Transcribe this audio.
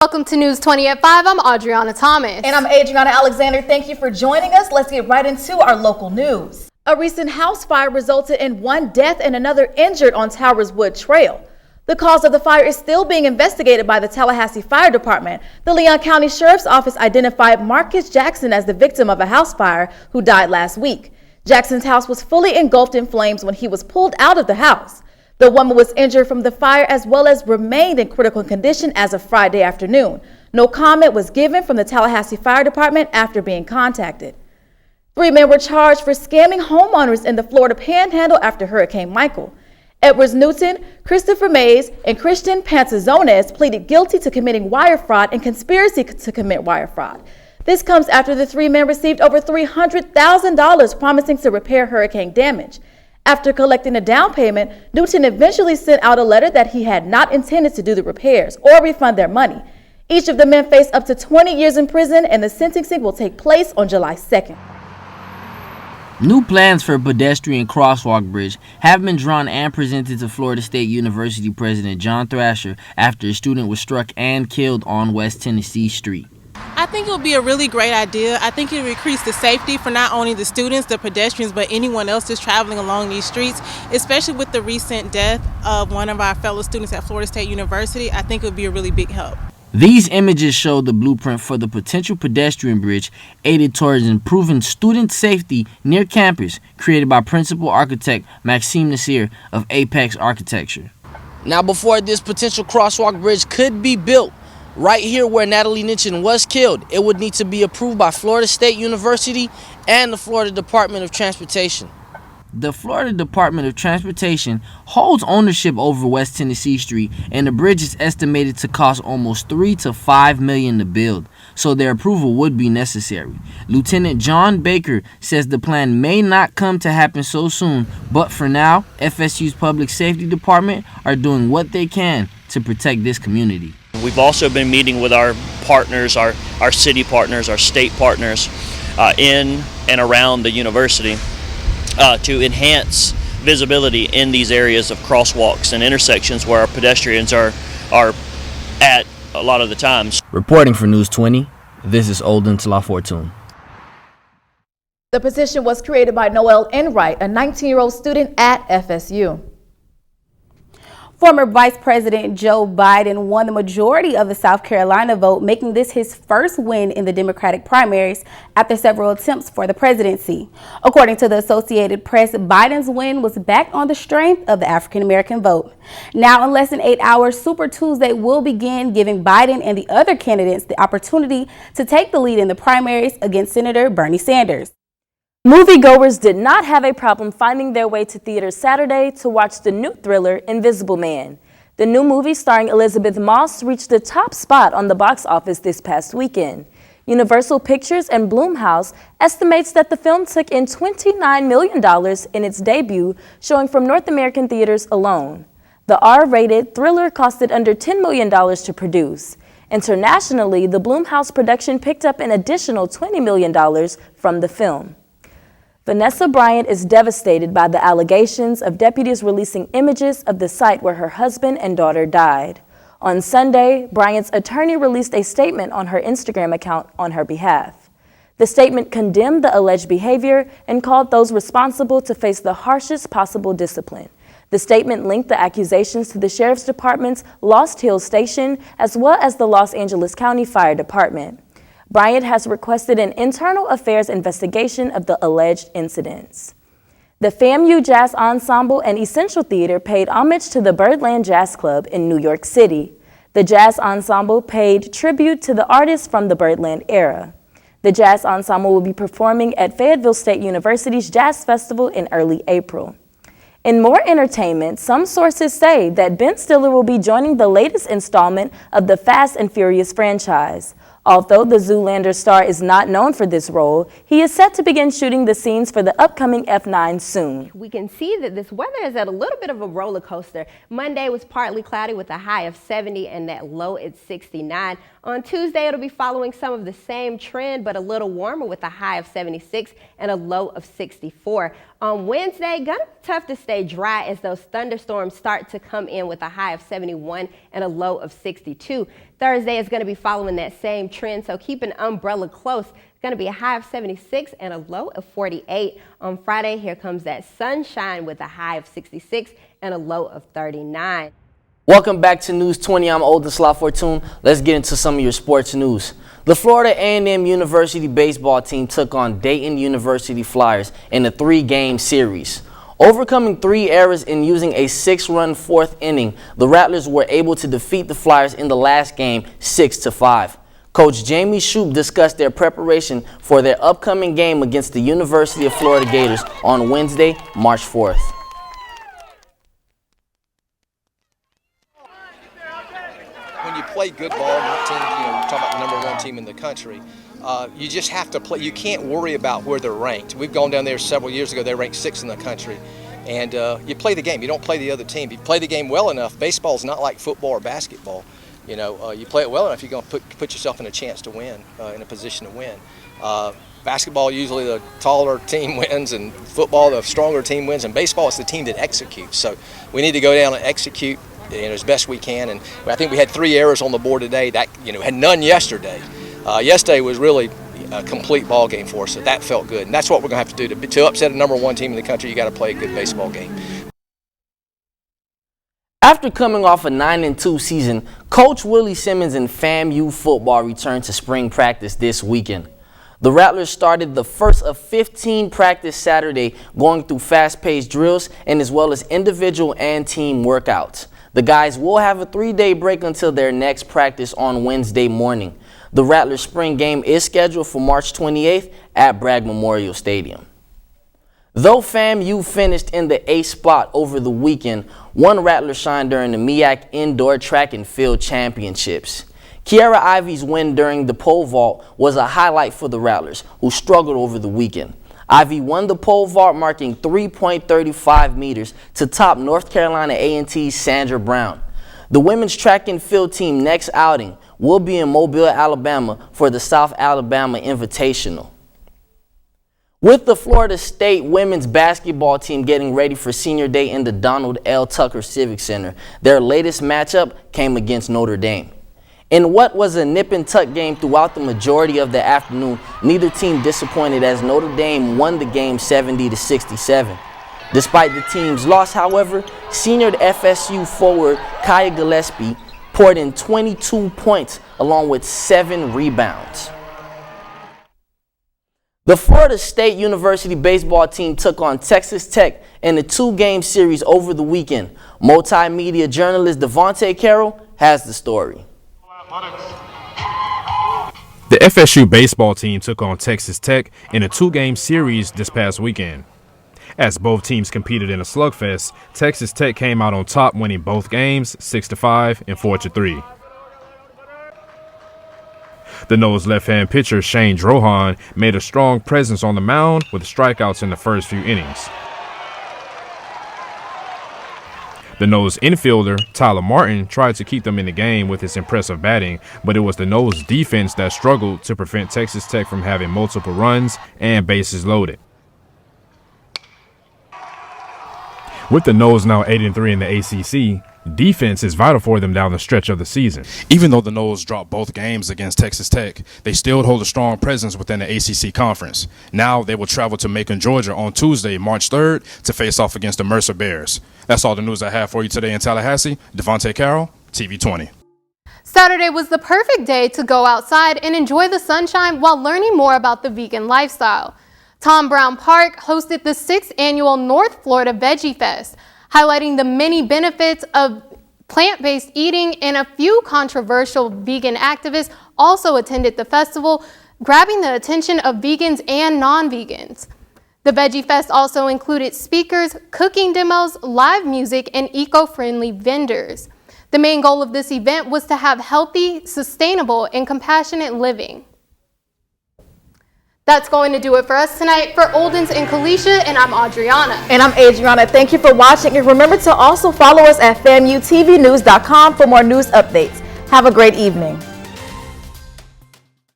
Welcome to News 20 at 5. I'm Adriana Thomas. And I'm Adriana Alexander. Thank you for joining us. Let's get right into our local news. A recent house fire resulted in one death and another injured on Towers Wood Trail. The cause of the fire is still being investigated by the Tallahassee Fire Department. The Leon County Sheriff's Office identified Marcus Jackson as the victim of a house fire who died last week. Jackson's house was fully engulfed in flames when he was pulled out of the house. The woman was injured from the fire as well as remained in critical condition as of Friday afternoon. No comment was given from the Tallahassee Fire Department after being contacted. 3 men were charged for scamming homeowners in the Florida Panhandle after Hurricane Michael. Edwards Newton, Christopher Mays, and Christian Pantazones pleaded guilty to committing wire fraud and conspiracy to commit wire fraud. This comes after the 3 men received over $300,000 promising to repair hurricane damage. After collecting a down payment, Newton eventually sent out a letter that he had not intended to do the repairs or refund their money. Each of the men faced up to 20 years in prison, and the sentencing will take place on July 2nd. New plans for a pedestrian crosswalk bridge have been drawn and presented to Florida State University President John Thrasher after a student was struck and killed on West Tennessee Street. I think it would be a really great idea. I think it would increase the safety for not only the students, the pedestrians, but anyone else that's traveling along these streets, especially with the recent death of one of our fellow students at Florida State University. I think it would be a really big help. These images show the blueprint for the potential pedestrian bridge aided towards improving student safety near campus, created by principal architect Maxime Nasir of Apex Architecture. Now, before this potential crosswalk bridge could be built, right here where Natalie Ninchin was killed, it would need to be approved by Florida State University and the Florida Department of Transportation. The Florida Department of Transportation holds ownership over West Tennessee Street, and the bridge is estimated to cost almost $3 to $5 million to build, so their approval would be necessary. Lieutenant John Baker says the plan may not come to happen so soon, but for now, FSU's Public Safety Department are doing what they can to protect this community. We've also been meeting with our partners, our city partners, our state partners in and around the university to enhance visibility in these areas of crosswalks and intersections where our pedestrians are at a lot of the times. Reporting for News 20, this is Olden Tlafortune. The position was created by Noel Enright, a 19-year-old student at FSU. Former Vice President Joe Biden won the majority of the South Carolina vote, making this his first win in the Democratic primaries after several attempts for the presidency. According to the Associated Press, Biden's win was backed on the strength of the African American vote. Now, in less than 8 hours, Super Tuesday will begin, giving Biden and the other candidates the opportunity to take the lead in the primaries against Senator Bernie Sanders. Moviegoers did not have a problem finding their way to theaters Saturday to watch the new thriller Invisible Man. The new movie starring Elizabeth Moss reached the top spot on the box office this past weekend. Universal Pictures and Blumhouse estimates that the film took in $29 million in its debut, showing from North American theaters alone. The R-rated thriller costed under $10 million to produce. Internationally, the Blumhouse production picked up an additional $20 million from the film. Vanessa Bryant is devastated by the allegations of deputies releasing images of the site where her husband and daughter died. On Sunday, Bryant's attorney released a statement on her Instagram account on her behalf. The statement condemned the alleged behavior and called those responsible to face the harshest possible discipline. The statement linked the accusations to the Sheriff's Department's Lost Hills Station as well as the Los Angeles County Fire Department. Bryant has requested an internal affairs investigation of the alleged incidents. The FAMU Jazz Ensemble and Essential Theater paid homage to the Birdland Jazz Club in New York City. The Jazz Ensemble paid tribute to the artists from the Birdland era. The Jazz Ensemble will be performing at Fayetteville State University's Jazz Festival in early April. In more entertainment, some sources say that Ben Stiller will be joining the latest installment of the Fast and Furious franchise. Although the Zoolander star is not known for this role, he is set to begin shooting the scenes for the upcoming F9 soon. We can see that this weather is at a little bit of a roller coaster. Monday was partly cloudy with a high of 70 and that low at 69. On Tuesday, it'll be following some of the same trend, but a little warmer with a high of 76 and a low of 64. On Wednesday, gonna be tough to stay dry as those thunderstorms start to come in with a high of 71 and a low of 62. Thursday is going to be following that same trend, so keep an umbrella close. It's going to be a high of 76 and a low of 48. On Friday, here comes that sunshine with a high of 66 and a low of 39. Welcome back to News 20. I'm Oldenslaw Fortune. Let's get into some of your sports news. The Florida A&M University baseball team took on Dayton University Flyers in a 3-game series. Overcoming 3 errors and using a 6-run 4th inning, the Rattlers were able to defeat the Flyers in the last game 6-5. Coach Jamie Shoup discussed their preparation for their upcoming game against the University of Florida Gators on Wednesday, March 4th. When you play good ball, you're talking about the #1 team in the country, you just have to play. You can't worry about where they're ranked. We've gone down there several years ago. They ranked 6th in the country. And you play the game. You don't play the other team. You play the game well enough. Baseball's not like football or basketball. You play it well enough, you're going to put yourself in a chance to win, in a position to win. Basketball, usually the taller team wins, and football, the stronger team wins, and baseball, it's the team that executes. So we need to go down and execute as best we can. And I think we had 3 errors on the board today. That had none yesterday. Yesterday was really a complete ball game for us, so that felt good. And that's what we're going to have to do. To upset a #1 team in the country, you got to play a good baseball game. After coming off a 9-2 season, Coach Willie Simmons and FAMU football returned to spring practice this weekend. The Rattlers started the first of 15 practice Saturday, going through fast-paced drills and as well as individual and team workouts. The guys will have a 3-day break until their next practice on Wednesday morning. The Rattlers spring game is scheduled for March 28th at Bragg Memorial Stadium. Though FAMU finished in the 8th spot over the weekend, one Rattler shined during the MEAC Indoor Track and Field Championships. Kiara Ivy's win during the pole vault was a highlight for the Rattlers, who struggled over the weekend. Ivy won the pole vault, marking 3.35 meters to top North Carolina A&T's Sandra Brown. The women's track and field team next outing will be in Mobile, Alabama for the South Alabama Invitational. With the Florida State women's basketball team getting ready for senior day in the Donald L. Tucker Civic Center, their latest matchup came against Notre Dame. In what was a nip-and-tuck game throughout the majority of the afternoon, neither team disappointed as Notre Dame won the game 70-67. Despite the team's loss, however, senior FSU forward Kaya Gillespie poured in 22 points along with 7 rebounds. The Florida State University baseball team took on Texas Tech in a 2-game series over the weekend. Multimedia journalist Devontae Carroll has the story. The FSU baseball team took on Texas Tech in a 2-game series this past weekend. As both teams competed in a slugfest, Texas Tech came out on top, winning both games 6-5 and 4-3. The Noles left-hand pitcher Shane Drohan made a strong presence on the mound with strikeouts in the first few innings. The Noles infielder Tyler Martin tried to keep them in the game with his impressive batting, but it was the Noles defense that struggled to prevent Texas Tech from having multiple runs and bases loaded. With the Noles now 8-3 in the ACC, defense is vital for them down the stretch of the season. Even though the Noles dropped both games against Texas Tech, they still hold a strong presence within the ACC conference. Now they will travel to Macon, Georgia on Tuesday, March 3rd to face off against the Mercer Bears. That's all the news I have for you today in Tallahassee. Devontae Carroll, TV 20. Saturday was the perfect day to go outside and enjoy the sunshine while learning more about the vegan lifestyle. Tom Brown Park hosted the 6th annual North Florida Veggie Fest, highlighting the many benefits of plant-based eating, and a few controversial vegan activists also attended the festival, grabbing the attention of vegans and non-vegans. The Veggie Fest also included speakers, cooking demos, live music, and eco-friendly vendors. The main goal of this event was to have healthy, sustainable, and compassionate living. That's going to do it for us tonight. For Oldens and Kalisha, and I'm Adriana. And I'm Adriana. Thank you for watching, and remember to also follow us at FAMUTVnews.com for more news updates. Have a great evening.